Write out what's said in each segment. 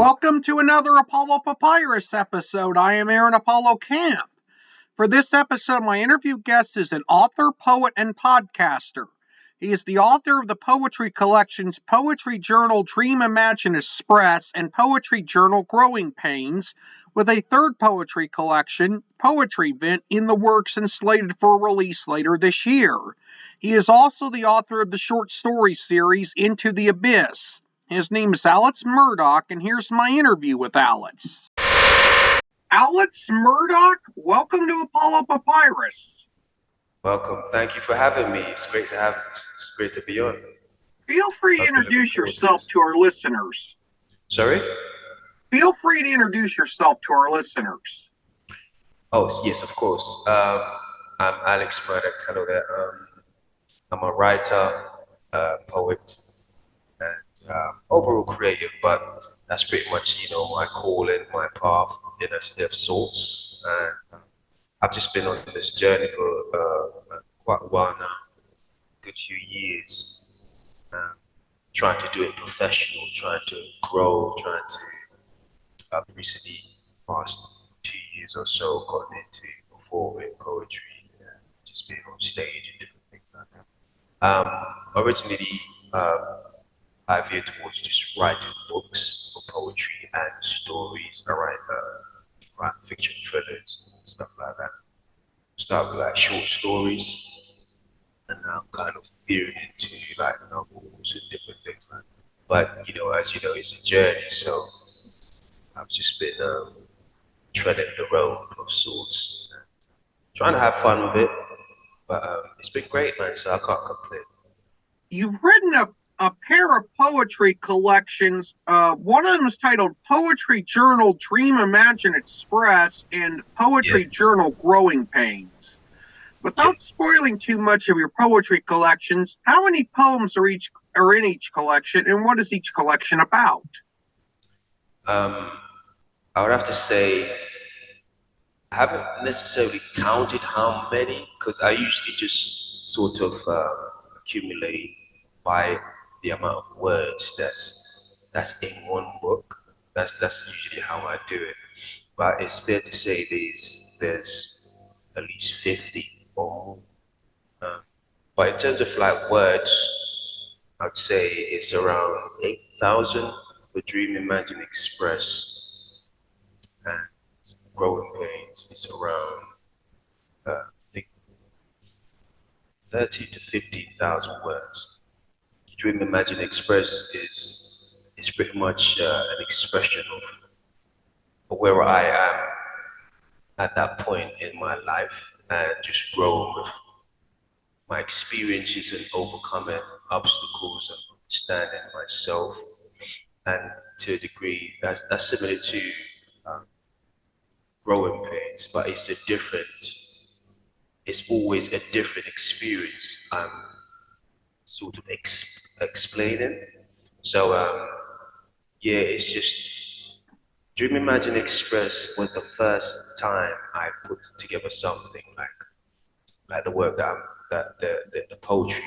Welcome to another Apollo Papyrus episode. I am Aaron Apollo Camp. For this episode, my interview guest is an author, poet, and podcaster. He is the author of the poetry collections Poetry Journal, Dream.Imagine.Express, and Poetry Journal, Growing Pains, with a third poetry collection, Poetry Vent, in the works and slated for release later this year. He is also the author of the short story series Into the Abyss. His name is Alex Murdock, and here's my interview with Alex. Alex Murdock, welcome to Apollo Papyrus. Welcome. Thank you for having me. It's great to be on. Feel free to introduce yourself to our listeners. Sorry? Feel free to introduce yourself to our listeners. Oh, yes, of course. I'm Alex Murdock. Hello there. I'm a writer, poet, and overall creative, but that's pretty much, my calling, my path in a state of sorts. And I've just been on this journey for quite a while now, a good few years, trying to do it professional, trying to grow, I've recently, past 2 years or so, gotten into performing poetry, just being on stage and different things like that. Originally, I veered towards just writing books for poetry and stories. I write fiction thrillers and stuff like that. Start with like short stories, and now I'm kind of veering into like novels and different things like that. But as you know, it's a journey, so I've just been treading the road of sorts, and trying to have fun with it. But it's been great, man. So I can't complain. You've written a pair of poetry collections. One of them is titled Poetry Journal, Dream.Imagine.Express, and Poetry Journal, Growing Pains. Without spoiling too much of your poetry collections, how many poems are in each collection, and what is each collection about? I would have to say I haven't necessarily counted how many, because I usually just sort of accumulate by the amount of words that's in one book. That's usually how I do it. But it's fair to say there's at least 50 or more. But in terms of like words, I'd say it's around 8,000 for Dream.Imagine.Express, and Growing Pains is around I think 30 to 15,000 words. Dream.Imagine.Express is pretty much an expression of where I am at that point in my life, and just growing with my experiences and overcoming obstacles and understanding myself. And to a degree, that's similar to Growing Pains, but it's always a different experience I'm sort of explaining. So it's just Dream.Imagine.Express was the first time I put together something like the work that the poetry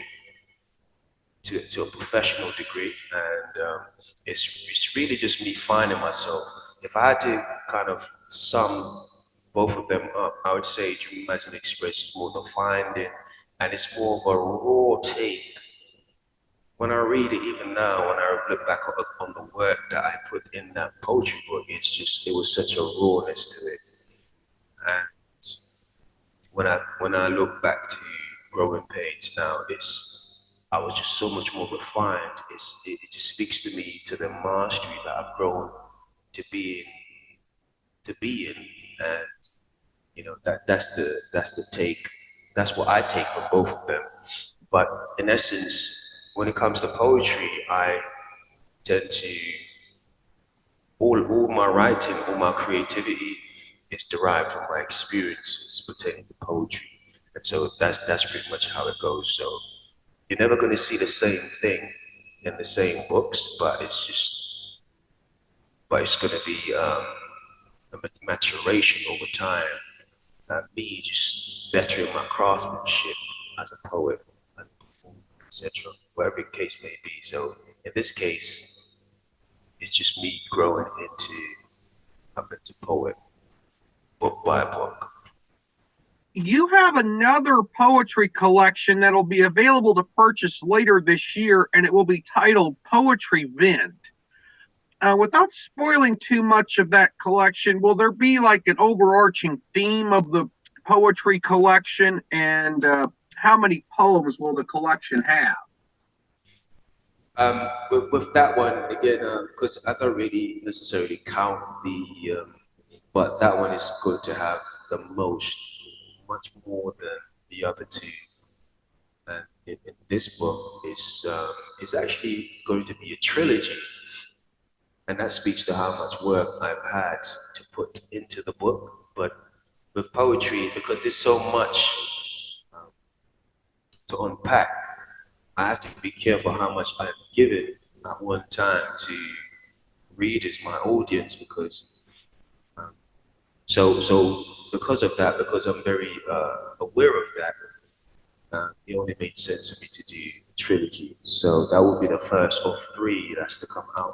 to a professional degree, and it's really just me finding myself. If I had to kind of sum both of them up, I would say Dream.Imagine.Express is more the finding, and it's more of a raw take. When I read it, even now, when I look back on the work that I put in that poetry book, it was such a rawness to it. And when I look back to Growing Pains now, I was just so much more refined. It just speaks to me, to the mastery that I've grown to be in, and that's the take. That's what I take from both of them. But in essence, when it comes to poetry, I tend to all my writing, all my creativity is derived from my experiences pertaining to poetry, and so that's pretty much how it goes. So you're never going to see the same thing in the same books, but it's going to be a maturation over time, me just bettering my craftsmanship as a poet, and etc., whatever the case may be. So in this case, it's just me growing into a better poet, book by book. You have another poetry collection that'll be available to purchase later this year, and it will be titled Poetry Vent. Without spoiling too much of that collection, will there be like an overarching theme of the poetry collection, and how many poems will the collection have? With that one again, because I don't really necessarily count but that one is going to have the most, much more than the other two. And in this book is actually going to be a trilogy, and that speaks to how much work I've had to put into the book. But with poetry, because there's so much to unpack, I have to be careful how much I'm giving at one time to readers, my audience, because so because of that, because I'm very aware of that, it only made sense for me to do trilogy. So that would be the first of three that's to come out.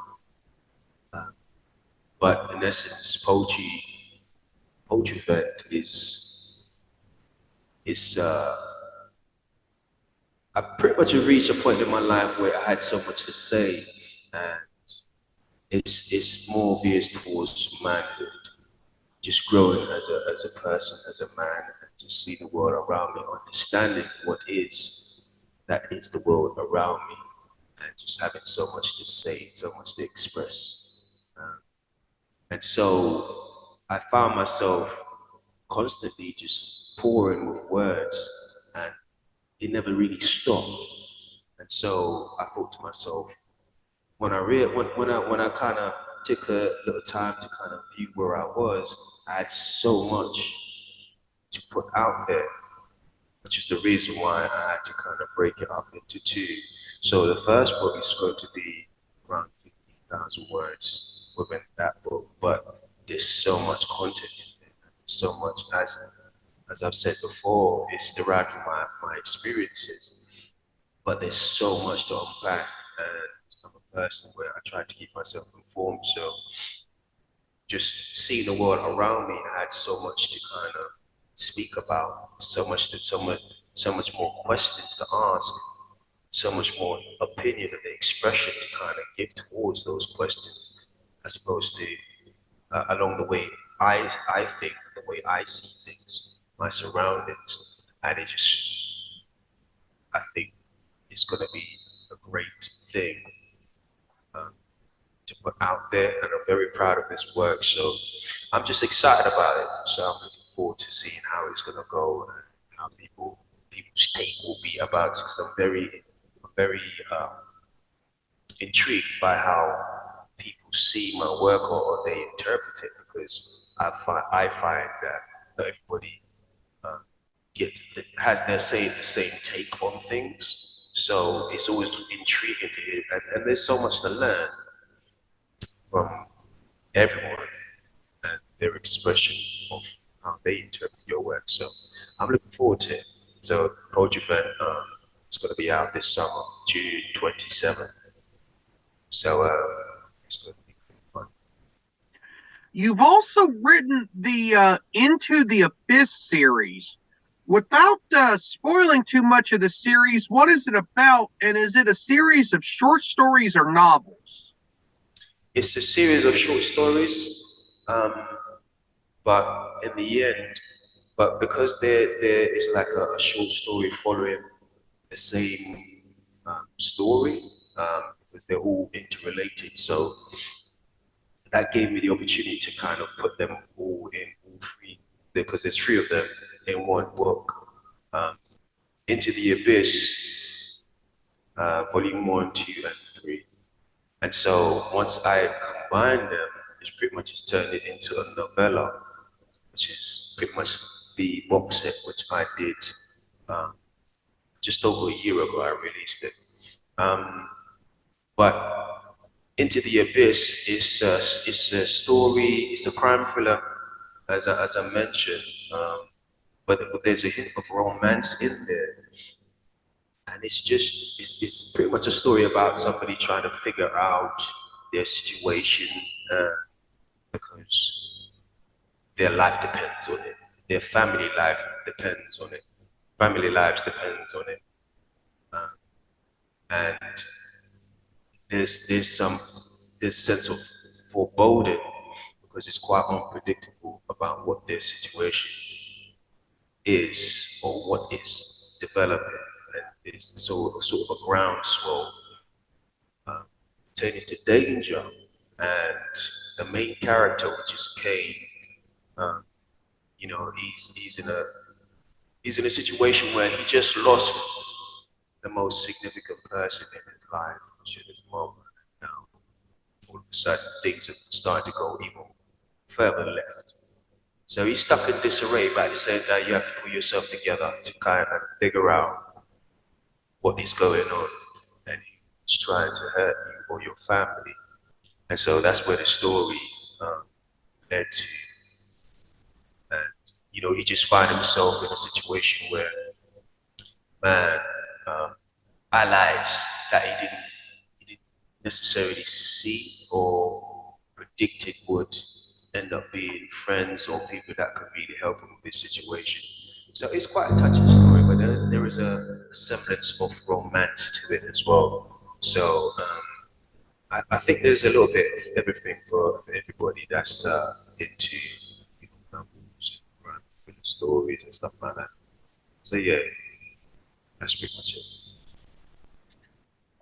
But in essence, poetry vet is I pretty much reached a point in my life where I had so much to say, and it's more obvious towards manhood, just growing as a person, as a man, and just see the world around me, understanding what that is the world around me, and just having so much to say, so much to express. And so I found myself constantly just pouring with words, and it never really stopped. And so I thought to myself, when I kind of took a little time to kind of view where I was, I had so much to put out there, which is the reason why I had to kind of break it up into two. So the first book is going to be around 15,000 words within that book, but there's so much content in there, so much, as I've said before, it's derived from my experiences, but there's so much to unpack, and I'm a person where I try to keep myself informed, so just seeing the world around me, I had so much to kind of speak about, so much more questions to ask, so much more opinion and expression to kind of give towards those questions, as opposed to along the way I think, the way I see things, my surroundings, and I think it's going to be a great thing to put out there, and I'm very proud of this work. So I'm just excited about it. So I'm looking forward to seeing how it's going to go and how people's take will be about it. Because I'm very intrigued by how people see my work, or they interpret it, because I find that not everybody has the same take on things. So it's always intriguing to hear, and there's so much to learn from everyone and their expression of how they interpret your work. So I'm looking forward to it. So Poetry Fan, it's going to be out this summer, June 27th. So it's going to be fun. You've also written the Into the Abyss series. Without spoiling too much of the series, what is it about, and is it a series of short stories or novels? It's a series of short stories, but in the end, but because there is like a short story following the same story, because they're all interrelated. So that gave me the opportunity to kind of put them all three, because there's three of them in one book. Into the Abyss, volume 1, 2, and 3. And so once I combined them, it's pretty much just turned it into a novella, which is pretty much the box set which I did just over a year ago. I released it. But Into the Abyss is a story, it's a crime thriller, as I mentioned, but there's a hint of romance in there. And it's pretty much a story about somebody trying to figure out their situation because their life depends on it. Their family life depends on it. Family lives depends on it. And there's a sense of foreboding because it's quite unpredictable about what their situation is or what is developing. And it's sort of a groundswell turning to danger. And the main character, which is Kane, you know, he's in a situation where he just lost the most significant person in his life, which is his mom. Now, all of a sudden, things are starting to go even further left. So he's stuck in disarray, but at the same time, you have to put yourself together to kind of figure out what is going on. And he's trying to hurt you or your family. And so that's where the story led to. And, you know, he just found himself in a situation where, man, allies that he didn't necessarily see or predicted would end up being friends or people that could really help him with this situation. So it's quite a touching story, but there is a semblance of romance to it as well. So I think there's a little bit of everything for everybody that's into novels, thriller stories and stuff like that. So yeah, that's pretty much it.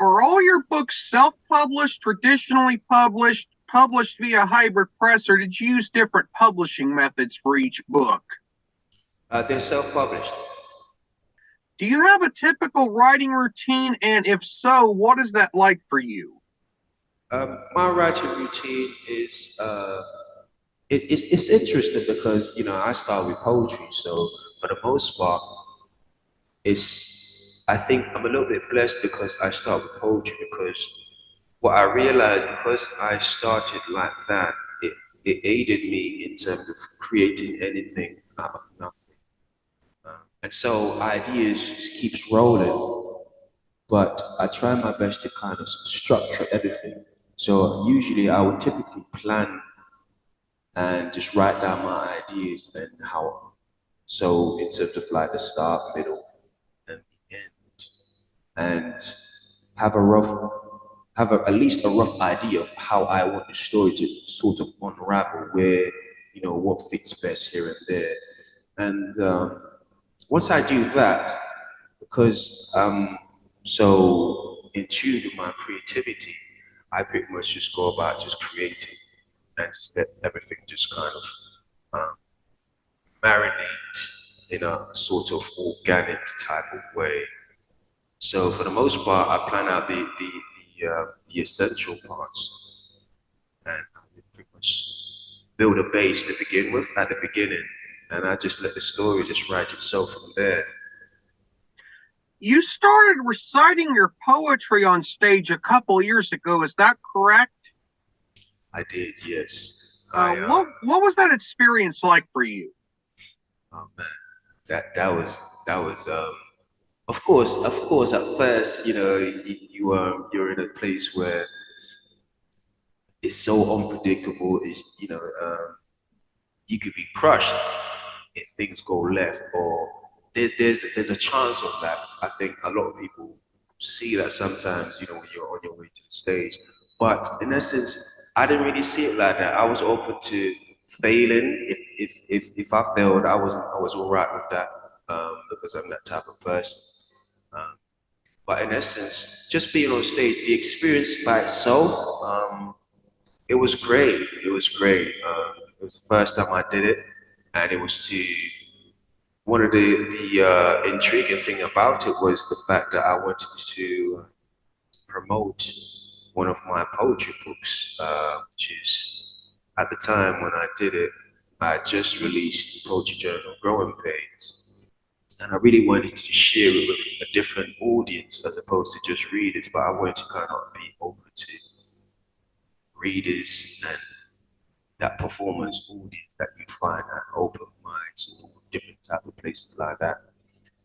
Are all your books self-published, traditionally published, published via hybrid press, or did you use different publishing methods for each book? They're self-published. Do you have a typical writing routine, and if so, what is that like for you? My writing routine is it's interesting because you know I start with poetry, so for the most part, I think I'm a little bit blessed because I start with poetry because what I realized because I started like that, it aided me in terms of creating anything out of nothing. And so ideas just keeps rolling, but I try my best to kind of structure everything. So usually I would typically plan and just write down my ideas and how, so in terms of like the start, middle, and the end, and have a rough, at least a rough idea of how I want the story to sort of unravel, where, you know, what fits best here and there. And once I do that, because I'm so in tune with my creativity, I pretty much just go about just creating and just let everything just kind of marinate in a sort of organic type of way. So for the most part, I plan out the essential parts and I pretty much build a base to begin with at the beginning, and I just let the story just write itself from there. You started reciting your poetry on stage a couple years ago, is that correct? I did, yes. What was that experience like for you? Oh man, that was of course at first, you know, you're in a place where it's so unpredictable. It's, you know, you could be crushed if things go left, or there's a chance of that. I think a lot of people see that sometimes, you know, when you're on your way to the stage. But in essence, I didn't really see it like that. I was open to failing. If I failed, I was all right with that, because I'm that type of person. But in essence, just being on stage, the experience by itself, it was great. It was great. It was the first time I did it, and it was to one of the intriguing thing about it was the fact that I wanted to promote one of my poetry books, which is at the time when I did it, I had just released the PoetryJournal growing pains, and I really wanted to share it with a different audience as opposed to just readers. But I wanted to kind of be open to readers and that performance audience that you'd find at open mics or different type of places like that.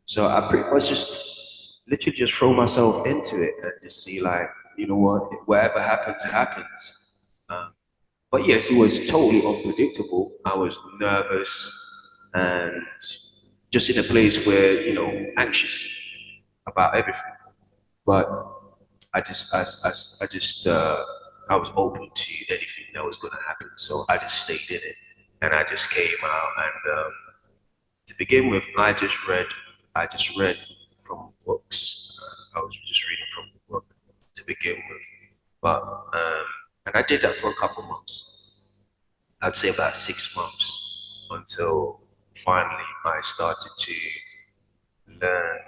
So I pretty much just literally just throw myself into it and just see like you know what, whatever happens, happens. But yes, it was totally unpredictable. I was nervous and just in a place where, anxious about everything. But I was open to anything that was going to happen. So I just stayed in it and I just came out. And to begin with, I just read from books. I was just reading from the book to begin with. But, and I did that for a couple months. I'd say about 6 months until finally I started to learn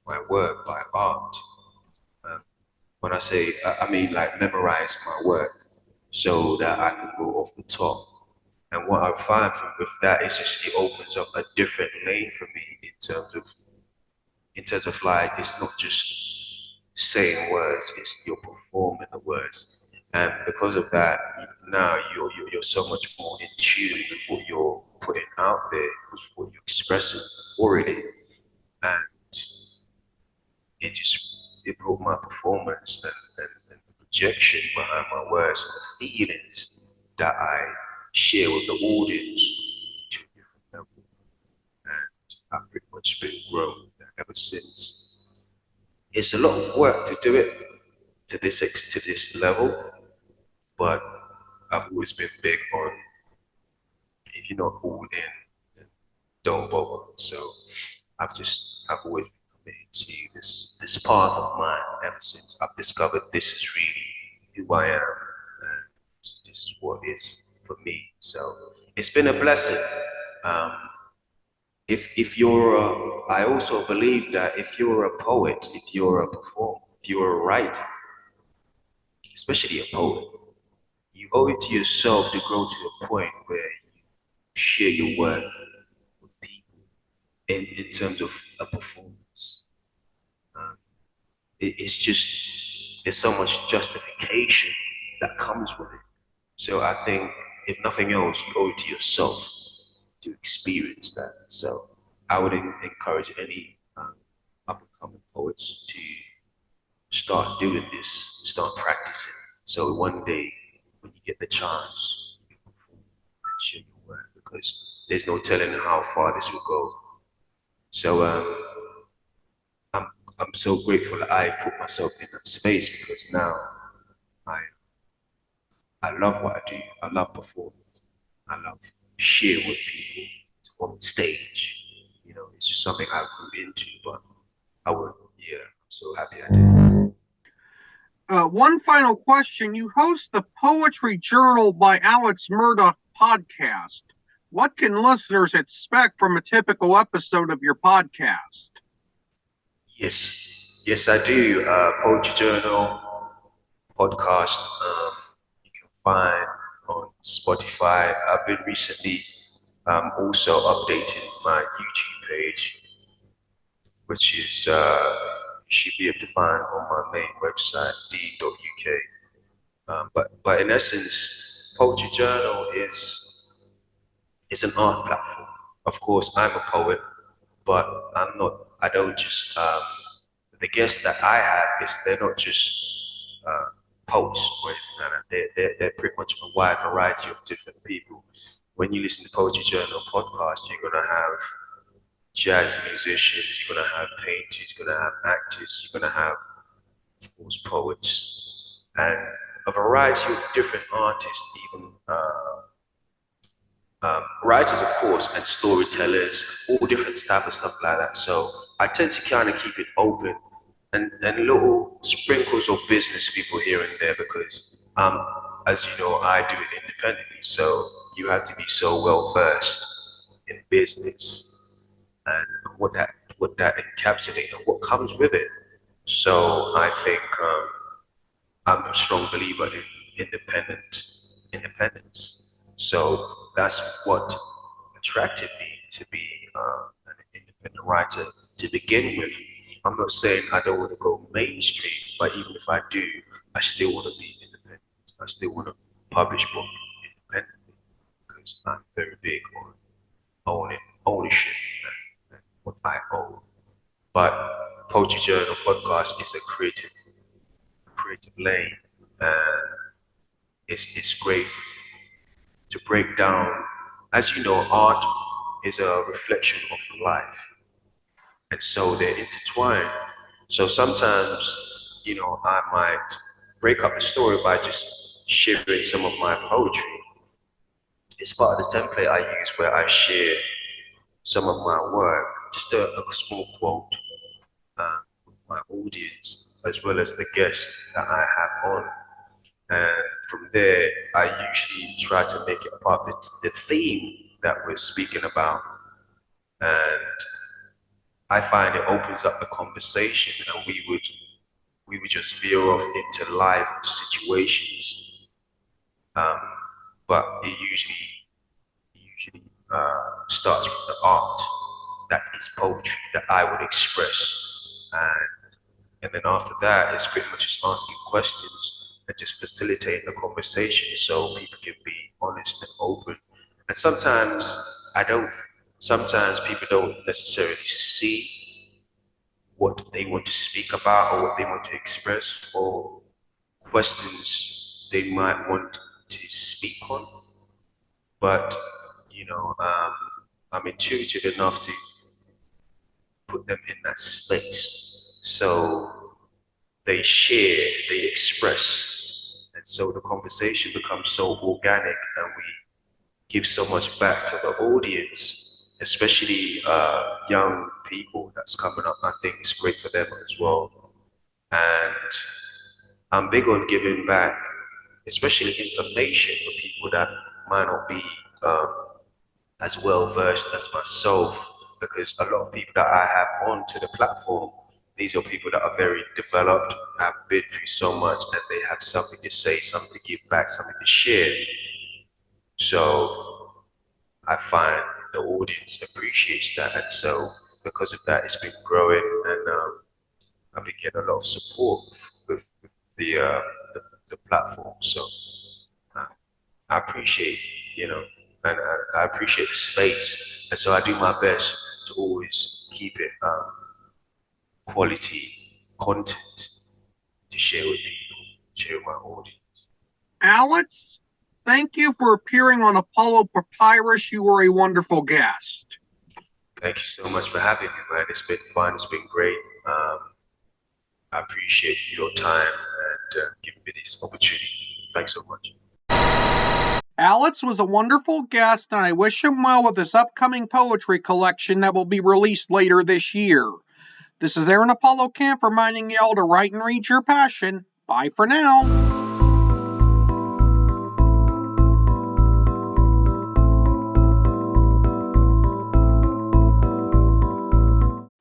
my work by art. When I say, I mean like memorize my work so that I can go off the top. And what I find with that is just it opens up a different lane for me in terms of like it's not just saying words, it's you're performing the words. And because of that, now you're so much more in tune with what you're putting out there, with what you're expressing already. And it brought my performance and the projection behind my words and the feelings that I share with the audience to a different level. And I've pretty much been growing with that ever since. It's a lot of work to do it to this level, but I've always been big on if you're not all in, then don't bother. So I've always been committed to this path of mine ever since I've discovered this is really who I am and this is what is for me. So it's been a blessing. Um, if you're I also believe that if you're a poet, if you're a performer, if you're a writer, especially a poet, you owe it to yourself to grow to a point where you share your work with people in terms of a performance. Um, it's just, there's so much justification that comes with it. So I think, if nothing else, you owe it to yourself to experience that. So I would encourage any up and coming poets to start doing this, start practicing. So one day, when you get the chance, you can perform and share your work because there's no telling how far this will go. So I'm I'm so grateful that I put myself in that space because now I I love what I do. I love performing. I love sharing with people on stage. It's just something I grew into, but yeah, I'm so happy I did. One final question. You host the Poetry Journal by Alex Murdock podcast. What can listeners expect from a typical episode of your podcast? Yes, I do. Poetry Journal podcast. You can find on Spotify. I've been recently also updating my YouTube page, which is you should be able to find on my main website, d.uk. But in essence, Poetry Journal is an art platform. Of course, I'm a poet, but I'm not. I don't just. The guests that I have they're not just poets or anything like that. They're pretty much a wide variety of different people. When you listen to Poetry Journal podcast, you're gonna have jazz musicians, you're gonna have painters, you're gonna have actors, you're gonna have, of course, poets, and a variety of different artists, even writers, of course, and storytellers, all different type of stuff like that. So I tend to kind of keep it open and little sprinkles of business people here and there because, as you know, I do it independently. So you have to be so well versed in business and what that encapsulates and what comes with it. So I think I'm a strong believer in independence. So that's what attracted me to be an independent writer to begin with. I'm not saying I don't want to go mainstream, but even if I do, I still want to be independent. I still want to publish book independently because I'm very big on ownership and what I own. But Poetry Journal podcast is a creative creative lane, and it's great to break down. As you know, art is a reflection of life, and so they're intertwined. So sometimes, I might break up the story by just sharing some of my poetry. It's part of the template I use where I share some of my work, just a small quote with my audience, as well as the guests that I have on. And from there, I usually try to make it part of the theme that we're speaking about. And I find it opens up the conversation, and we would just veer off into life situations. But it usually starts from the art that is poetry that I would express, and then after that, it's pretty much just asking questions and just facilitating the conversation so people can be honest and open. And sometimes people don't necessarily see what they want to speak about or what they want to express or questions they might want to speak on. But, I'm intuitive enough to put them in that space. So they share, they express. And so the conversation becomes so organic, and we give so much back to the audience, especially young people that's coming up. I think it's great for them as well. And I'm big on giving back, especially information for people that might not be as well versed as myself, because a lot of people that I have onto the platform, these are people that are very developed, have been through so much, and they have something to say, something to give back, something to share. So I find the audience appreciates that, and so because of that, it's been growing, and I've been getting a lot of support with the platform. So I appreciate, and I appreciate the space, and so I do my best to always keep it quality content to share with people, share with my audience. Alex, thank you for appearing on Apollo Papyrus. You were a wonderful guest. Thank you so much for having me, man. It's been fun. It's been great. I appreciate your time and giving me this opportunity. Thanks so much. Alex was a wonderful guest, and I wish him well with his upcoming poetry collection that will be released later this year. This is Aaron Apollo Camp reminding y'all to write and read your passion. Bye for now.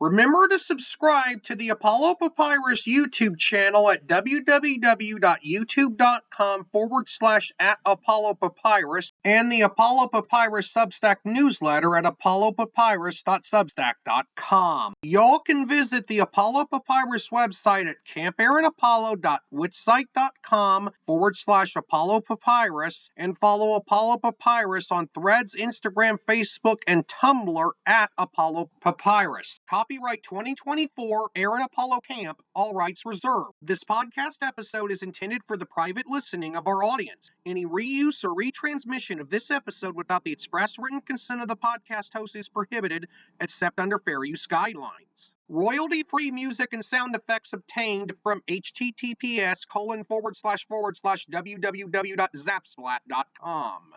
Remember to subscribe to the Apollo Papyrus YouTube channel at www.youtube.com/@ApolloPapyrus and the Apollo Papyrus Substack newsletter at apollopapyrus.substack.com. Y'all can visit the Apollo Papyrus website at campaaronapollo.wixsite.com/Apollo Papyrus and follow Apollo Papyrus on Threads, Instagram, Facebook, and Tumblr at Apollo Papyrus. Copyright 2024, Aaron Apollo Camp, all rights reserved. This podcast episode is intended for the private listening of our audience. Any reuse or retransmission of this episode without the express written consent of the podcast host is prohibited, except under fair use guidelines. Royalty-free music and sound effects obtained from https://www.zapsplat.com.